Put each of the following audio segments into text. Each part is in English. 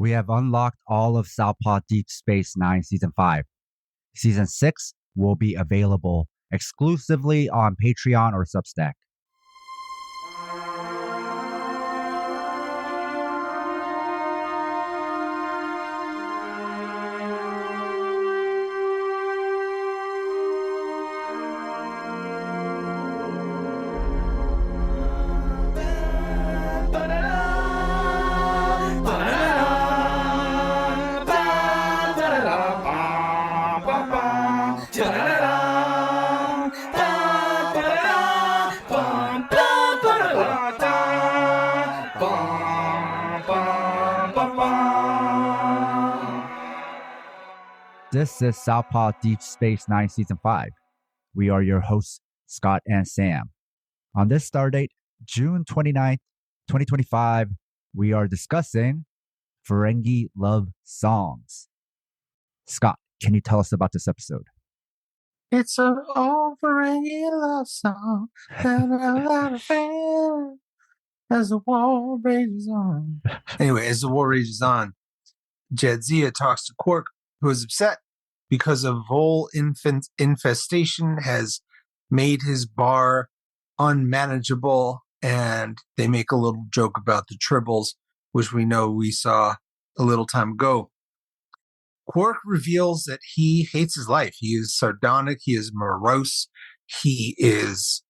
We have unlocked all of Southpaw Deep Space 9 Season 5. Season 6 will be available exclusively on Patreon or Substack. This is Southpaw Deep Space 9 Season 5. We are your hosts, Scott and Sam. On this stardate, June 29th, 2025, we are discussing Ferengi Love Songs. Scott, can you tell us about this episode? It's an old Ferengi love song and a lot of fans as the war rages on. Anyway, as the war rages on, Jadzia talks to Quark, who is upset because a vole infestation has made his bar unmanageable, and they make a little joke about the tribbles, which we know we saw a little time ago. Quark reveals that he hates his life. He is sardonic. He is morose. He is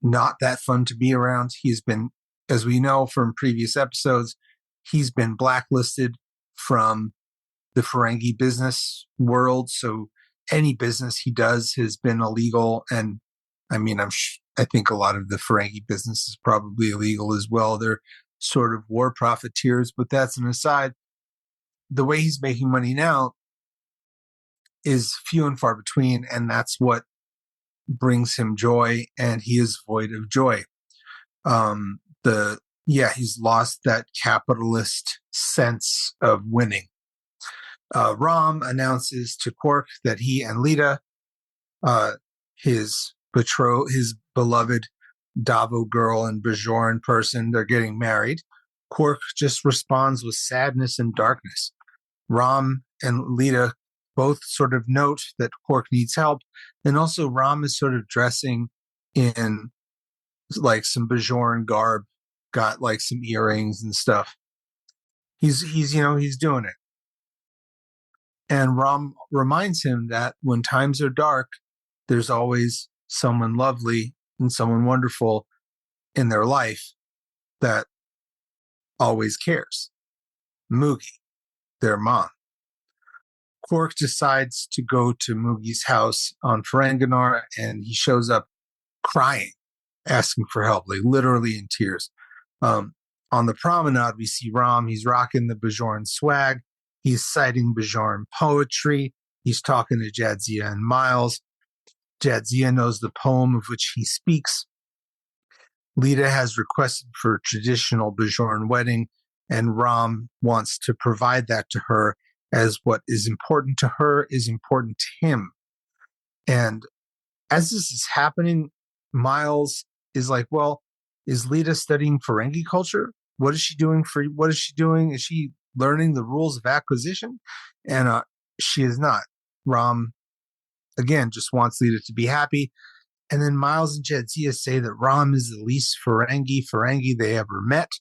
not that fun to be around. He's been, as we know from previous episodes, he's been blacklisted from the Ferengi business world. So any business he does has been illegal. And I mean, I think a lot of the Ferengi business is probably illegal as well. They're sort of war profiteers, but that's an aside. The way he's making money now is few and far between, and that's what brings him joy, and he is void of joy. He's lost that capitalist sense of winning. Rom announces to Quark that he and Lita, his beloved Davo girl and Bajoran person, they're getting married. Quark just responds with sadness and darkness. Rom and Lita both sort of note that Quark needs help, and also Rom is sort of dressing in like some Bajoran garb, got like some earrings and stuff. He's doing it. And Rom reminds him that when times are dark, there's always someone lovely and someone wonderful in their life that always cares. Moogie, their mom. Quark decides to go to Moogie's house on Ferenginar, and he shows up crying, asking for help, like literally in tears. On the promenade, we see Rom. He's rocking the Bajoran swag. He's citing Bajoran poetry. He's talking to Jadzia and Miles. Jadzia knows the poem of which he speaks. Lita has requested for a traditional Bajoran wedding, and Rom wants to provide that to her, as what is important to her is important to him. And as this is happening, Miles is like, well, is Lita studying Ferengi culture? What is she doing? Is she learning the rules of acquisition? And she is not. Rom, again, just wants Lita to be happy. And then Miles and Jadzia say that Rom is the least Ferengi they ever met,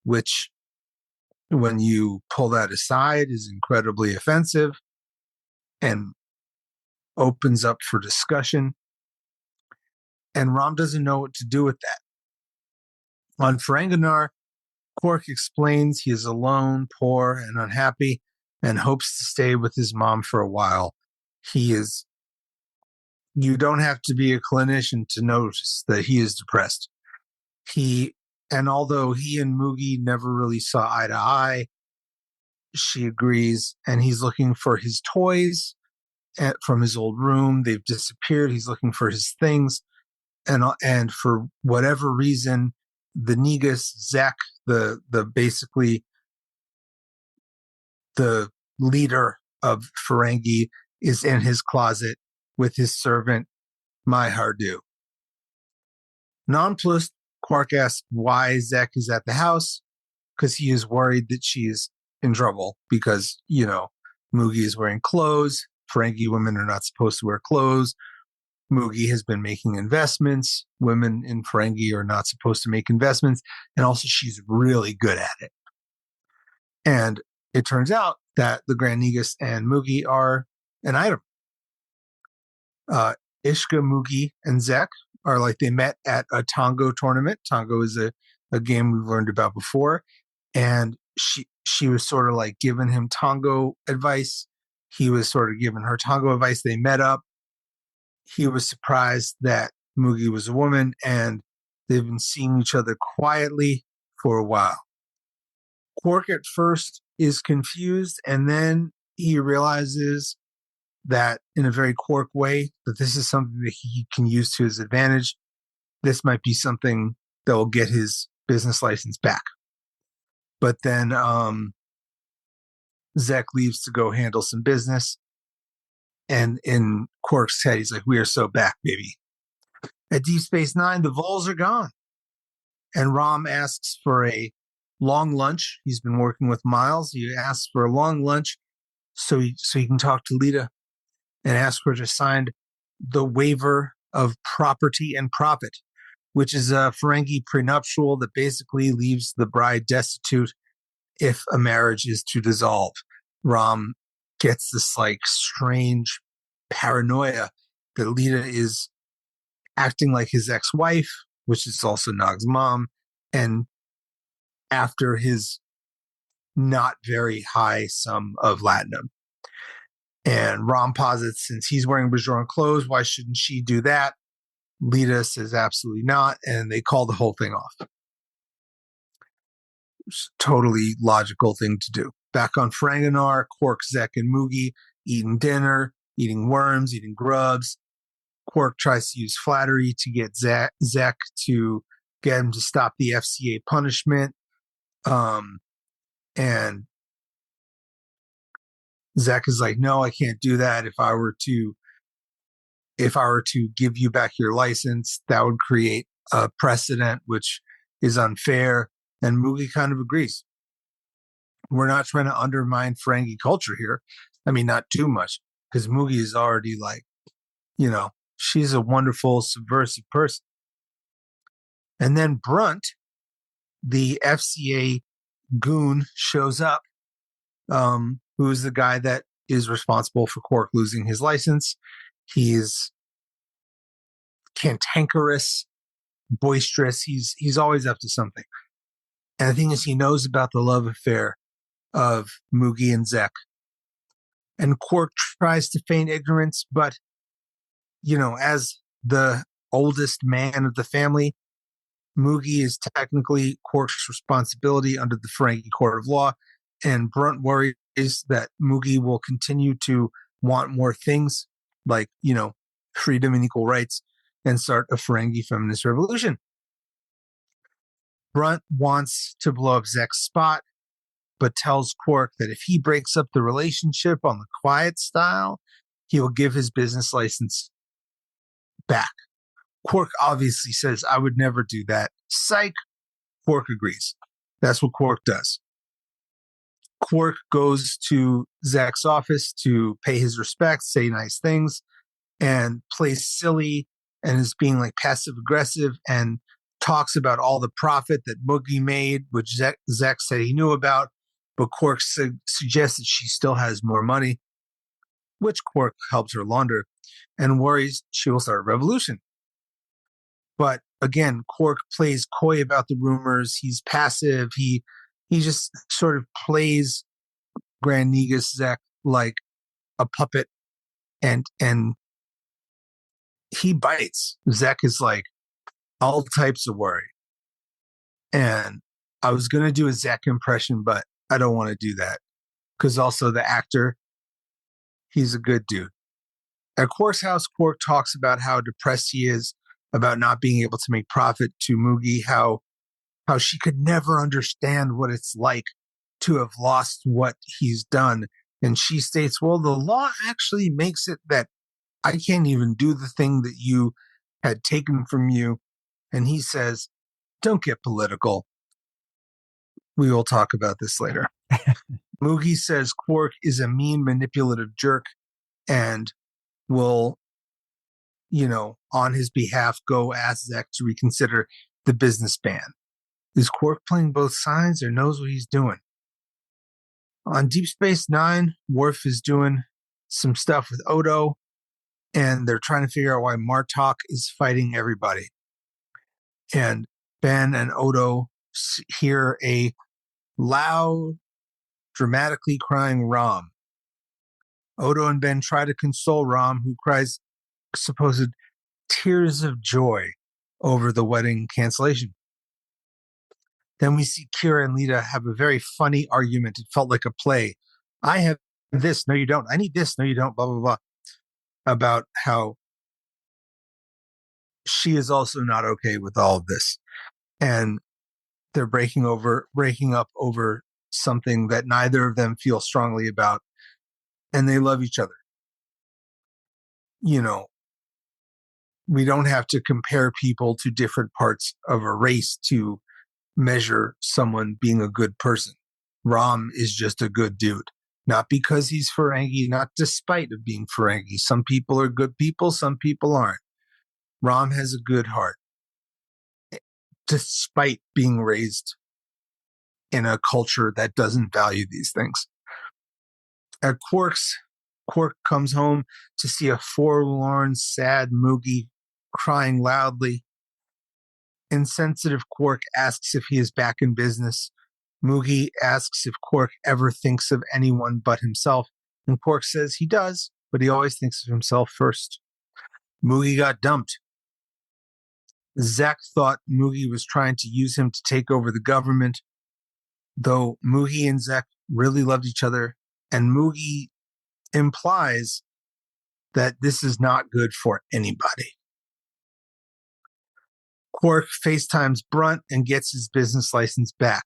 which, when you pull that aside, is incredibly offensive and opens up for discussion. And Rom doesn't know what to do with that. On Ferenginar, Quark explains he is alone, poor, and unhappy, and hopes to stay with his mom for a while. You don't have to be a clinician to notice that he is depressed. And although he and Moogie never really saw eye to eye, she agrees, and he's looking for his toys from his old room. They've disappeared. He's looking for his things. And for whatever reason, the Negus, Zek, the leader of Ferengi, is in his closet with his servant, Mai Hardu. Nonplussed, Quark asks why Zek is at the house, because he is worried that she is in trouble because, Mugi is wearing clothes. Ferengi women are not supposed to wear clothes. Mugi has been making investments. Women in Ferengi are not supposed to make investments. And also, she's really good at it. And it turns out that the Grand Negus and Mugi are an item. Ishka, Mugi, and Zek are like they met at a Tango tournament. Tango is a game we've learned about before. And she was sort of like giving him Tango advice. He was sort of giving her Tango advice. They met up. He was surprised that Mugi was a woman, and they've been seeing each other quietly for a while. Quark at first is confused, and then he realizes that in a very Quark way, that this is something that he can use to his advantage. This might be something that will get his business license back. But then Zek leaves to go handle some business. And in Quark's head, he's like, we are so back, baby. At Deep Space Nine, the Vols are gone. And Rom asks for a long lunch. He's been working with Miles. He asks for a long lunch so he can talk to Lita and ask her to sign the waiver of property and profit, which is a Ferengi prenuptial that basically leaves the bride destitute if a marriage is to dissolve. Rom gets this like strange paranoia that Lita is acting like his ex-wife, which is also Nog's mom, and after his not very high sum of latinum. And Rom posits, since he's wearing Bajoran clothes, why shouldn't she do that? Lita says absolutely not, and they call the whole thing off. It's a totally logical thing to do. Back on Ferenginar, Quark, Zek, and Mugi eating dinner, eating worms, eating grubs. Quark tries to use flattery to get Zek to get him to stop the FCA punishment. And Zek is like, no, I can't do that. If I were to give you back your license, that would create a precedent, which is unfair. And Mugi kind of agrees. We're not trying to undermine Ferengi culture here. I mean, not too much, because Mugi is already like, she's a wonderful, subversive person. And then Brunt, the FCA goon, shows up, who is the guy that is responsible for Quark losing his license. He's cantankerous, boisterous. He's always up to something. And the thing is, he knows about the love affair of Mugi and Zek. And Quark tries to feign ignorance, but, as the oldest man of the family, Mugi is technically Quark's responsibility under the Ferengi Court of Law. And Brunt worries that Mugi will continue to want more things, like, freedom and equal rights, and start a Ferengi feminist revolution. Brunt wants to blow up Zek's spot, but tells Quark that if he breaks up the relationship on the quiet style, he will give his business license back. Quark obviously says, I would never do that. Psych. Quark agrees. That's what Quark does. Quark goes to Zek's office to pay his respects, say nice things, and plays silly and is being like passive aggressive and talks about all the profit that Mugi made, which Zek said he knew about, but Quark suggests that she still has more money, which Quark helps her launder and worries she will start a revolution. But again, Quark plays coy about the rumors. He's passive. He just sort of plays Grand Negus Zek like a puppet, and he bites. Zek is like all types of worried. And I was going to do a Zek impression, but I don't want to do that because also the actor, he's a good dude. At Quark's house, Quark talks about how depressed he is about not being able to make profit to Mugi, how she could never understand what it's like to have lost what he's done. And she states, well, the law actually makes it that I can't even do the thing that you had taken from you. And he says, don't get political. We will talk about this later. Moogie says Quark is a mean, manipulative jerk and will, on his behalf, go ask Zek to reconsider the business ban. Is Quark playing both sides or knows what he's doing? On Deep Space Nine, Worf is doing some stuff with Odo, and they're trying to figure out why Martok is fighting everybody. And Ben and Odo hear a loud, dramatically crying Rom. Odo and Ben try to console Rom, who cries supposed tears of joy over the wedding cancellation. Then we see Kira and Lita have a very funny argument. It felt like a play. I have this, no, you don't. I need this, no, you don't, blah, blah, blah. About how she is also not okay with all of this. And they're breaking up over something that neither of them feel strongly about. And they love each other. We don't have to compare people to different parts of a race to measure someone being a good person. Rom is just a good dude. Not because he's Ferengi, not despite of being Ferengi. Some people are good people, some people aren't. Rom has a good heart, despite being raised in a culture that doesn't value these things. At Quark comes home to see a forlorn, sad Moogie crying loudly. Insensitive Quark asks if he is back in business. Moogie asks if Quark ever thinks of anyone but himself, and Quark says he does, but he always thinks of himself first. Moogie got dumped. Zek thought Moogie was trying to use him to take over the government, though Moogie and Zek really loved each other, and Moogie implies that this is not good for anybody. Quark FaceTimes Brunt and gets his business license back.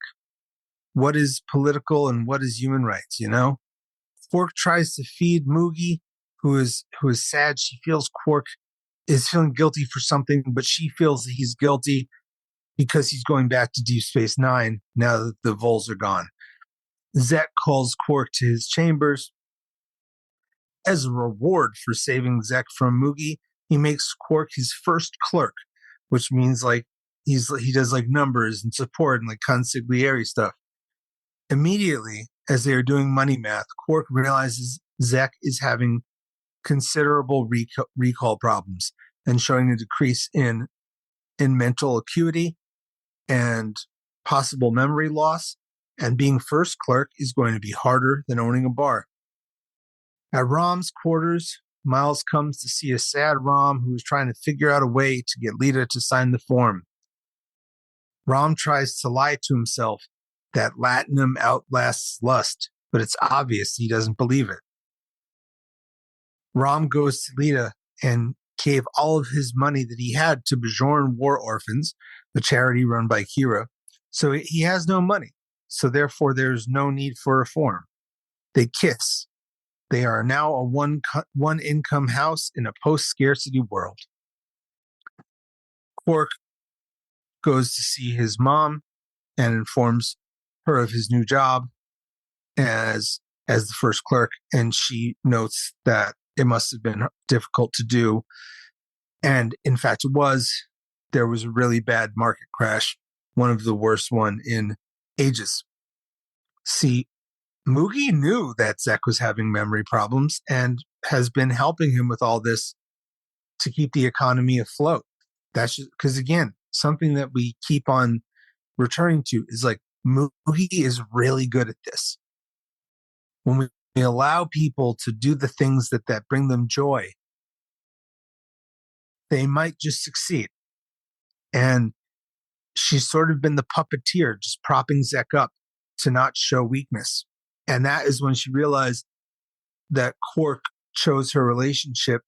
What is political and what is human rights, Quark tries to feed Moogie, who is sad. She feels Quark is feeling guilty for something, but she feels that he's guilty because he's going back to Deep Space Nine now that the Vols are gone. Zek calls Quark to his chambers. As a reward for saving Zek from Moogie, he makes Quark his first clerk, which means he does numbers and support and consigliere stuff. Immediately, as they are doing money math, Quark realizes Zek is having considerable recall problems and showing a decrease in mental acuity and possible memory loss. And being first clerk is going to be harder than owning a bar. At Rom's quarters, Miles comes to see a sad Rom who is trying to figure out a way to get Lita to sign the form. Rom tries to lie to himself that latinum outlasts lust, but it's obvious he doesn't believe it. Rom goes to Lita and gave all of his money that he had to Bajoran War Orphans, the charity run by Kira, so he has no money. So therefore, there's no need for reform. They kiss. They are now a one-income house in a post-scarcity world. Quark goes to see his mom and informs her of his new job as the first clerk, and she notes that it must have been difficult to do. And in fact, it was. There was a really bad market crash, one of the worst one in ages. See, Moogie knew that Zek was having memory problems and has been helping him with all this to keep the economy afloat. That's just because, again, something that we keep on returning to is Moogie is really good at this. When we allow people to do the things that bring them joy, they might just succeed. And she's sort of been the puppeteer, just propping Zek up to not show weakness. And that is when she realized that Quark chose her relationship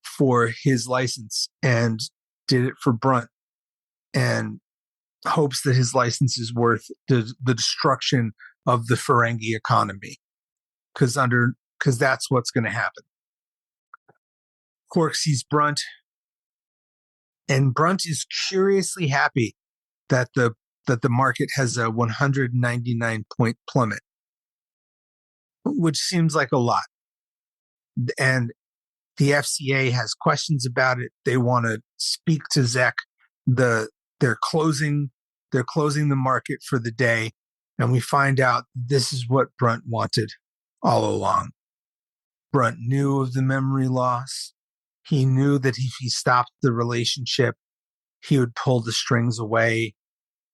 for his license and did it for Brunt and hopes that his license is worth the destruction of the Ferengi economy. Because that's what's going to happen. Quark sees Brunt, and Brunt is curiously happy that the market has a 199-point plummet. which seems like a lot. And the FCA has questions about it. They want to speak to Zek. They're closing the market for the day, and we find out this is what Brunt wanted all along. Brunt knew of the memory loss. He knew that if he stopped the relationship, he would pull the strings away,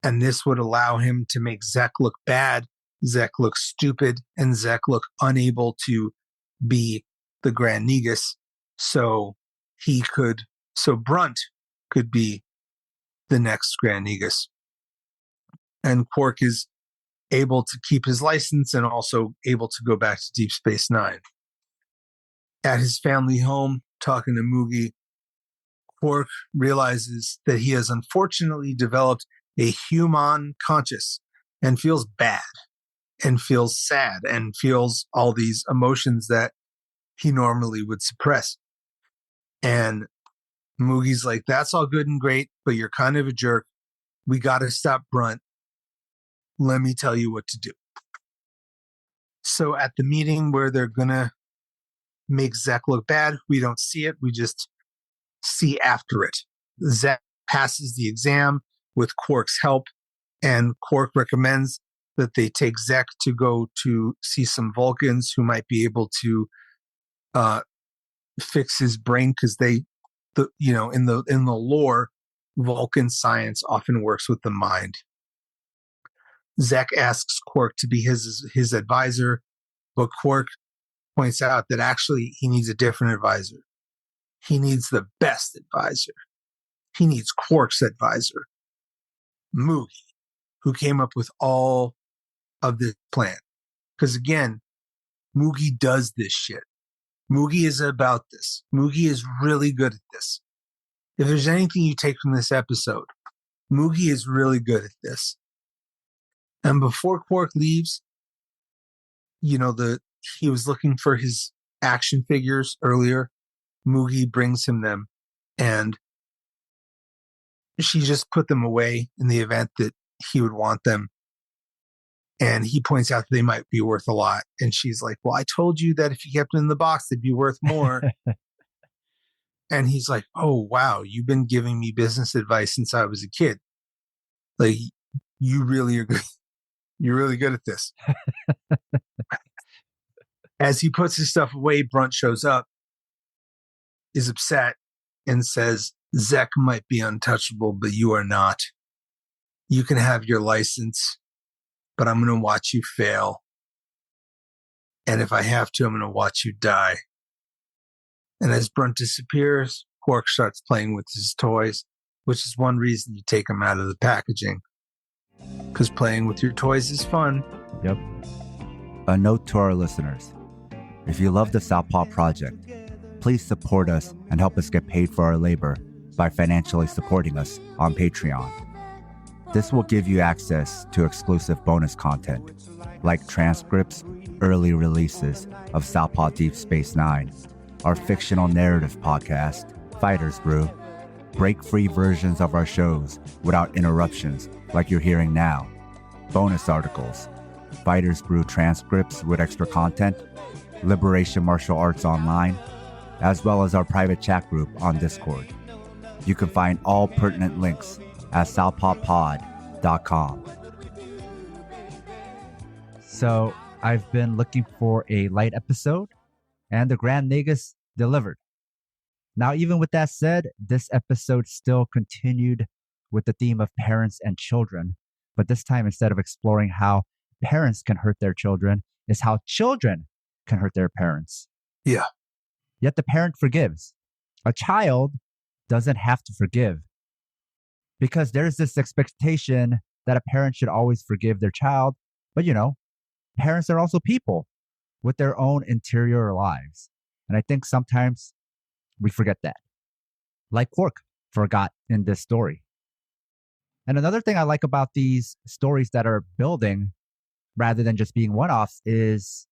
and this would allow him to make Zek look bad, Zek look stupid, and Zek look unable to be the Grand Negus. So Brunt could be the next Grand Negus. And Quark is able to keep his license and also able to go back to Deep Space Nine. At his family home, talking to Moogie, Quark realizes that he has unfortunately developed a human conscience and feels bad and feels sad and feels all these emotions that he normally would suppress. And Moogie's like, that's all good and great, but you're kind of a jerk. We got to stop Brunt. Let me tell you what to do. So at the meeting where they're going to make Zek look bad, we don't see it. We just see after it. Zek passes the exam with Quark's help, and Quark recommends that they take Zek to go to see some Vulcans who might be able to fix his brain, because in the lore, Vulcan science often works with the mind. Zek asks Quark to be his advisor, but Quark points out that actually he needs a different advisor. He needs the best advisor. He needs Quark's advisor, Moogie, who came up with all of this plan. Because again, Moogie does this shit. Moogie is about this. Moogie is really good at this. If there's anything you take from this episode, Moogie is really good at this. And before Quark leaves, he was looking for his action figures earlier. Moogie brings him them, and she just put them away in the event that he would want them. And he points out that they might be worth a lot. And she's like, well, I told you that if you kept them in the box, they'd be worth more. And he's like, oh, wow, you've been giving me business advice since I was a kid. Like, you really are good. You're really good at this. As he puts his stuff away, Brunt shows up, is upset, and says, Zek might be untouchable, but you are not. You can have your license, but I'm going to watch you fail. And if I have to, I'm going to watch you die. And as Brunt disappears, Quark starts playing with his toys, which is one reason you take them out of the packaging. Because playing with your toys is fun. Yep. A note to our listeners. If you love the Southpaw Project, please support us and help us get paid for our labor by financially supporting us on Patreon. This will give you access to exclusive bonus content, like transcripts, early releases of Southpaw Deep Space Nine, our fictional narrative podcast, Fighters Brew, break-free versions of our shows without interruptions like you're hearing now, bonus articles, Fighters Brew transcripts with extra content, Liberation Martial Arts Online, as well as our private chat group on Discord. You can find all pertinent links at southpawpod.com. So I've been looking for a light episode, and the Grand Negus delivered. Now, even with that said, this episode still continued with the theme of parents and children, but this time, instead of exploring how parents can hurt their children, is how children can hurt their parents. Yeah. Yet the parent forgives. A child doesn't have to forgive, because there's this expectation that a parent should always forgive their child. But parents are also people with their own interior lives. And I think sometimes we forget that. Like Quark forgot in this story. And another thing I like about these stories that are building rather than just being one-offs is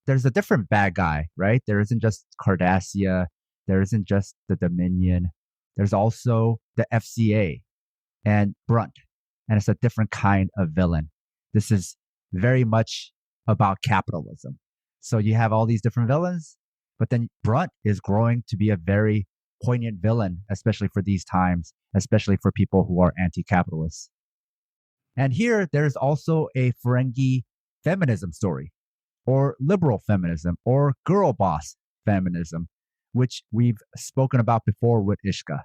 there's a different bad guy, right? There isn't just Cardassia. There isn't just the Dominion. There's also the FCA and Brunt. And it's a different kind of villain. This is very much about capitalism. So you have all these different villains, but then Brunt is growing to be a very poignant villain, especially for these times, especially for people who are anti-capitalist. And here, there's also a Ferengi feminism story, or liberal feminism, or girl boss feminism, which we've spoken about before with Ishka.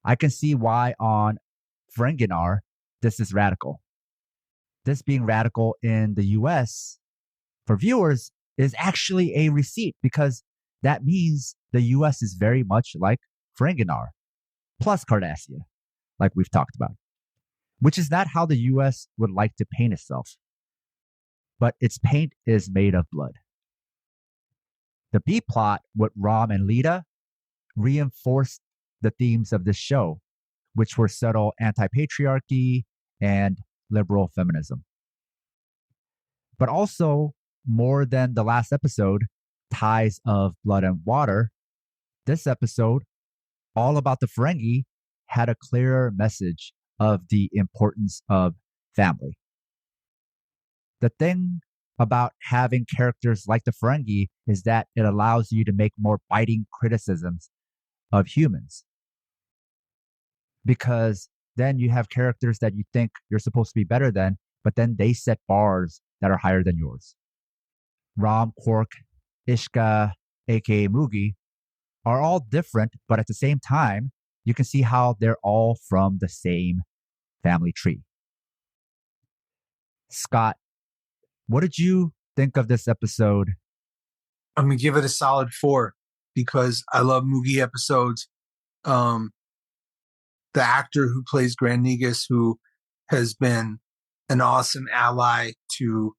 I can see why on Ferenginar, this is radical. This being radical in the US for viewers is actually a receipt because that means the US is very much like Ferenginar plus Cardassia, like we've talked about, which is not how the US would like to paint itself. But its paint is made of blood. The B plot with Rom and Lita reinforced the themes of this show, which were subtle anti patriarchy and liberal feminism. But also, more than the last episode, Ties of Blood and Water, this episode, all about the Ferengi, had a clearer message of the importance of family. The thing about having characters like the Ferengi is that it allows you to make more biting criticisms of humans. Because then you have characters that you think you're supposed to be better than, but then they set bars that are higher than yours. Rom, Quark, Ishka, aka Mugi, are all different, but at the same time, you can see how they're all from the same family tree. Scott, what did you think of this episode? I'm gonna give it a solid 4 because I love Mugi episodes. The actor who plays Grand Negus, who has been an awesome ally to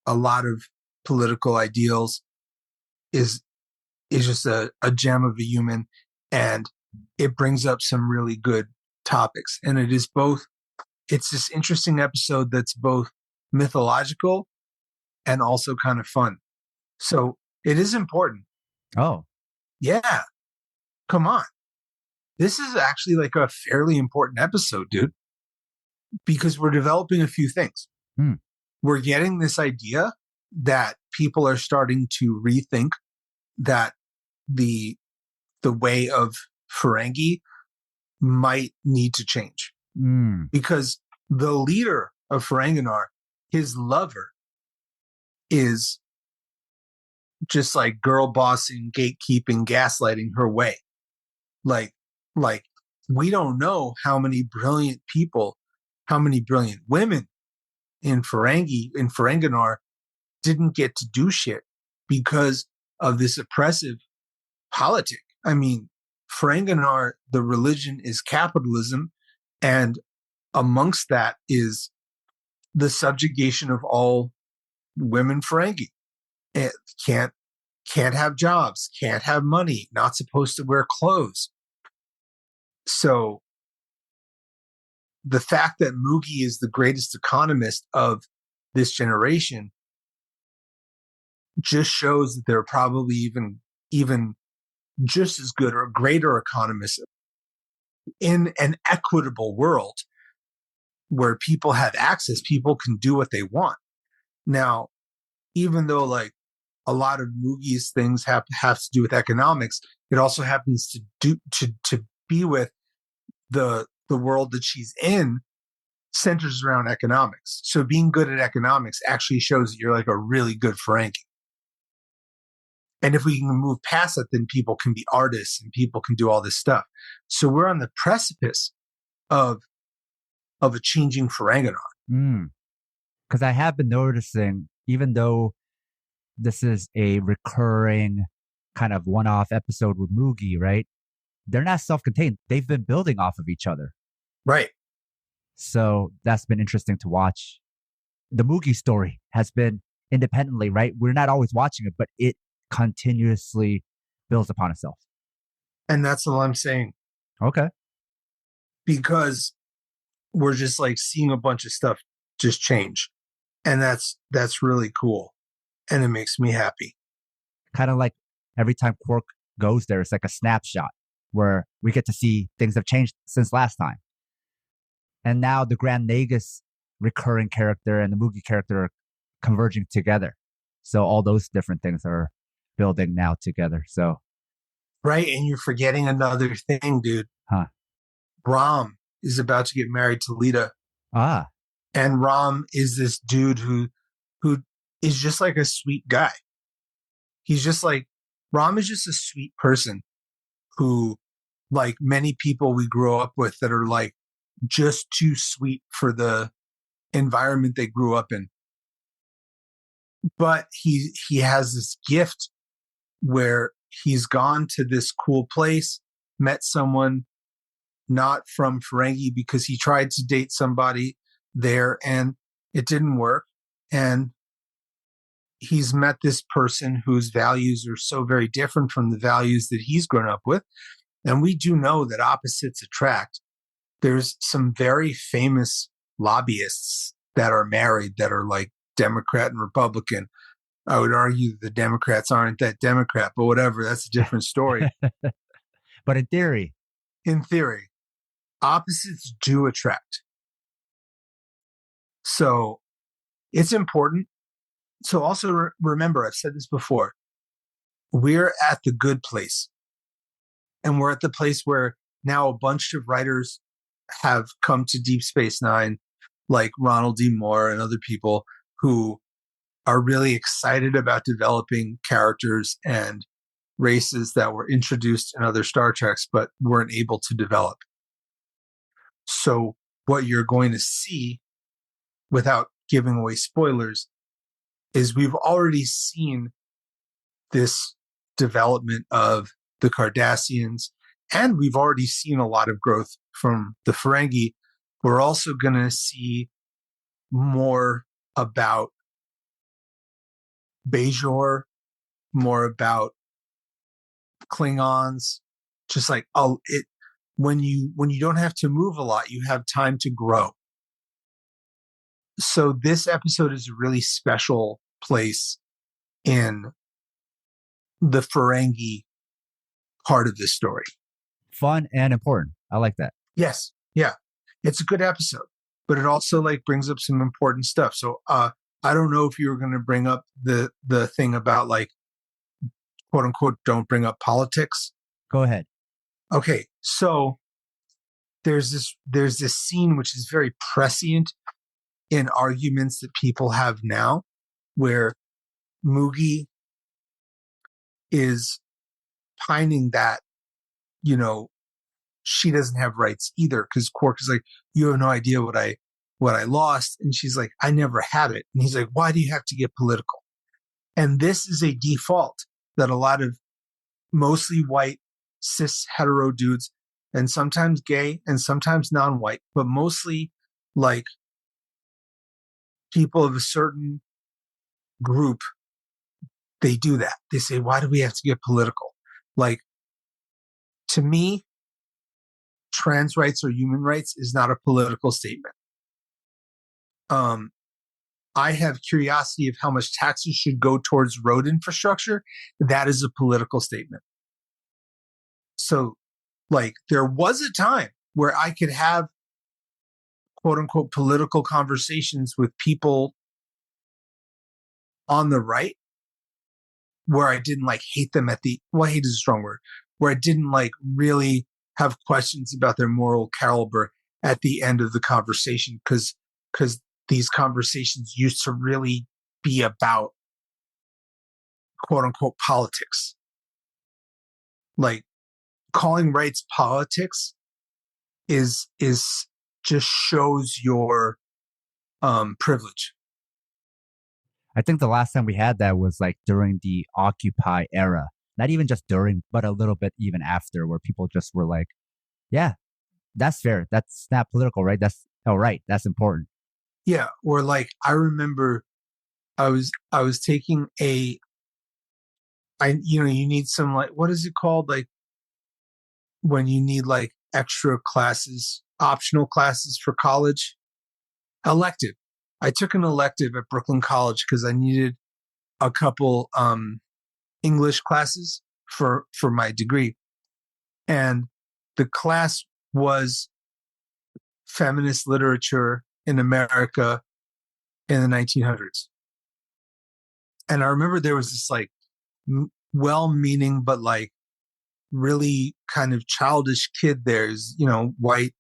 a lot of political ideals, is just a gem of a human, and it brings up some really good topics. And it's this interesting episode that's both mythological and also kind of fun. So it is important. Oh, Yeah. Come on. This is actually like a fairly important episode, dude, because we're developing a few things. We're getting this idea that people are starting to rethink that the way of Ferengi might need to change. Because the leader of Ferenginar, his lover, is just like girl bossing, gatekeeping, gaslighting her way. Like we don't know how many brilliant people, how many brilliant women in Ferenginar didn't get to do shit because of this oppressive politic. I mean, Ferenginar, the religion is capitalism, and amongst that is the subjugation of all women Ferengi. It can't have jobs, can't have money, not supposed to wear clothes. So the fact that Mugi is the greatest economist of this generation just shows that there are probably even just as good or greater economists in an equitable world where people have access, people can do what they want. Now, even though like a lot of Mugi's things have to do with economics, it also happens to be with the world that she's in centers around economics. So being good at economics actually shows that you're like a really good Ferengi. And if we can move past that, then people can be artists and people can do all this stuff. So we're on the precipice of a changing Ferenginar. Because I have been noticing, even though this is a recurring kind of one-off episode with Mugi, right? They're not self-contained. They've been building off of each other. Right. So that's been interesting to watch. The Mugi story has been independently, right? We're not always watching it, but it continuously builds upon itself. And that's all I'm saying. Okay. Because we're just like seeing a bunch of stuff just change. And that's really cool. And it makes me happy. Kind of like every time Quark goes there, it's like a snapshot where we get to see things have changed since last time. And now the Grand Nagus recurring character and the Mugi character are converging together. So all those different things are building now together. So, Right. And you're forgetting another thing, dude. huh. Ram is about to get married to Lita. Ah, And Ram is this dude who is just like a sweet guy. He's just like Ram is just a sweet person who, like many people we grow up with that are like just too sweet for the environment they grew up in. But he has this gift where he's gone to this cool place, met someone not from Ferengi because he tried to date somebody there and it didn't work. And he's met this person whose values are so very different from the values that he's grown up with. And we do know that opposites attract. There's some very famous lobbyists that are married that are like Democrat and Republican. I would argue the Democrats aren't that Democrat, but whatever, that's a different story. but in theory, In theory, opposites do attract. So it's important. So also remember, I've said this before, we're at the good place. And we're at the place where now a bunch of writers have come to Deep Space Nine, like Ronald D. Moore and other people who are really excited about developing characters and races that were introduced in other Star Treks but weren't able to develop. So what you're going to see, without giving away spoilers, is we've already seen this development of the Cardassians, and we've already seen a lot of growth from the Ferengi. We're also going to see more about Bajor, more about Klingons. Just like when you don't have to move a lot, you have time to grow. So this episode is a really special place in the Ferengi part of this story. fun and important. I like that. Yes. Yeah. It's a good episode, but it also like brings up some important stuff. So I don't know if you were going to bring up the thing about like quote unquote don't bring up politics. Go ahead. Okay. So there's this scene which is very prescient in arguments that people have now where Moogie is pining that, you know, she doesn't have rights either because Quark is like, you have no idea what I lost. And she's like, I never had it. And he's like, why do you have to get political? And this is a default that a lot of mostly white cis hetero dudes and sometimes gay and sometimes non-white, but mostly like people of a certain group, they do that. They say, why do we have to get political? Like, to me, trans rights or human rights is not a political statement. I have curiosity of how much taxes should go towards road infrastructure. That is a political statement. So, like, there was a time where I could have quote unquote political conversations with people on the right where I didn't like hate them hate is a strong word, where I didn't like really have questions about their moral caliber at the end of the conversation because these conversations used to really be about quote unquote politics. Like calling rights politics is just shows your privilege. I think the last time we had that was like during the Occupy era. Not even just during, but a little bit even after, where people just were like, yeah, that's fair. That's not political, right? That's right. That's important. Yeah. Or like I remember I was taking you need some like, what is it called? Like when you need like extra classes, optional classes for college. Elective. I took an elective at Brooklyn College because I needed a couple English classes for my degree. And the class was feminist literature in America in the 1900s. And I remember there was this like well-meaning, but like really kind of childish kid there's, white,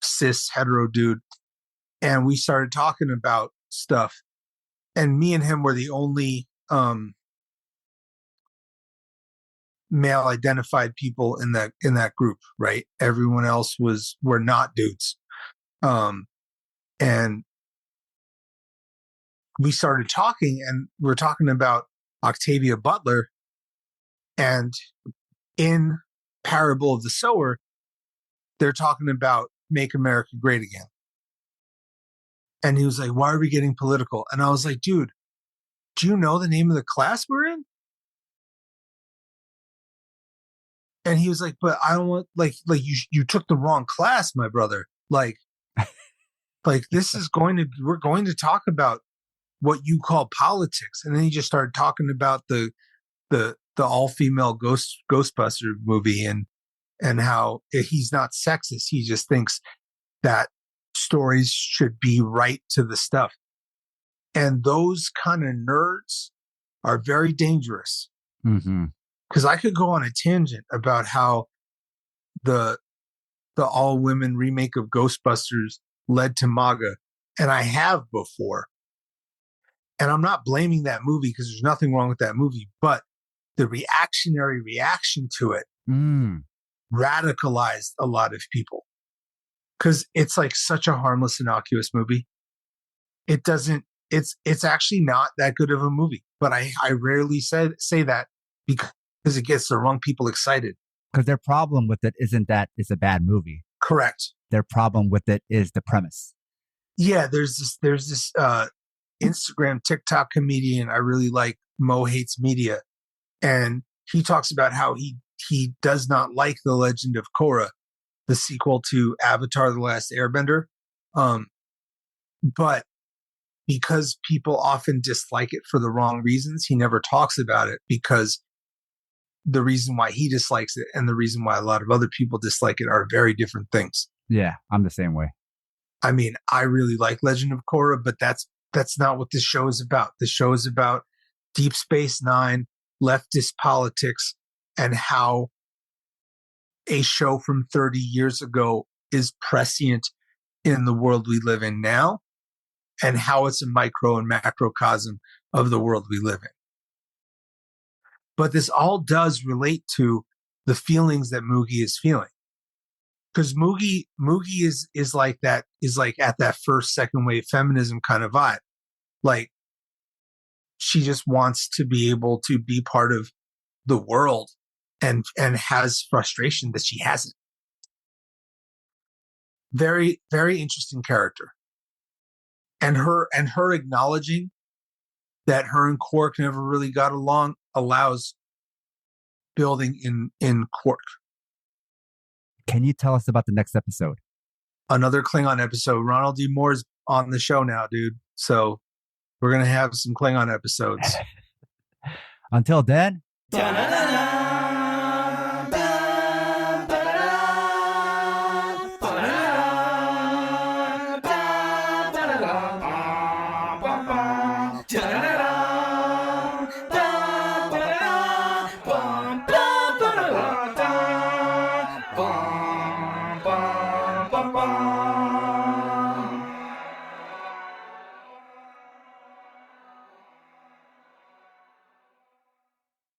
cis, hetero dude. And we started talking about stuff. And me and him were the only male identified people in that group, right? Everyone else were not dudes. And we started talking, and we're talking about Octavia Butler, and in Parable of the Sower, they're talking about Make America Great Again. And he was like, why are we getting political? And I was like, dude, do you know the name of the class we're in? And he was like, but I don't want, like you took the wrong class, my brother. Like this is we're going to talk about what you call politics. And then he just started talking about the all-female Ghostbuster movie and how he's not sexist. He just thinks that stories should be right to the stuff. And those kind of nerds are very dangerous. Mm-hmm. Because I could go on a tangent about how the all-women remake of Ghostbusters led to MAGA, and I have before. And I'm not blaming that movie because there's nothing wrong with that movie, but the reactionary reaction to it radicalized a lot of people. Because it's like such a harmless, innocuous movie. It's actually not that good of a movie, but I rarely say that because it gets the wrong people excited. Because their problem with it isn't that it's a bad movie. Correct. Their problem with it is the premise. Yeah, there's this Instagram, TikTok comedian I really like, Mo Hates Media, and he talks about how he does not like The Legend of Korra, the sequel to Avatar: The Last Airbender, but because people often dislike it for the wrong reasons, he never talks about it because the reason why he dislikes it and the reason why a lot of other people dislike it are very different things. Yeah, I'm the same way. I mean, I really like Legend of Korra, but that's not what this show is about. The show is about Deep Space Nine, leftist politics, and how a show from 30 years ago is prescient in the world we live in now, and how it's a micro and macrocosm of the world we live in. But this all does relate to the feelings that Moogie is feeling. Because Moogie is like at that first, second wave feminism kind of vibe. Like, she just wants to be able to be part of the world and has frustration that she hasn't. Very, very interesting character. And her acknowledging that her and Quark never really got along allows building in Quark. Can you tell us about the next episode? Another Klingon episode. Ronald D. Moore's on the show now, dude. So we're going to have some Klingon episodes. Until then.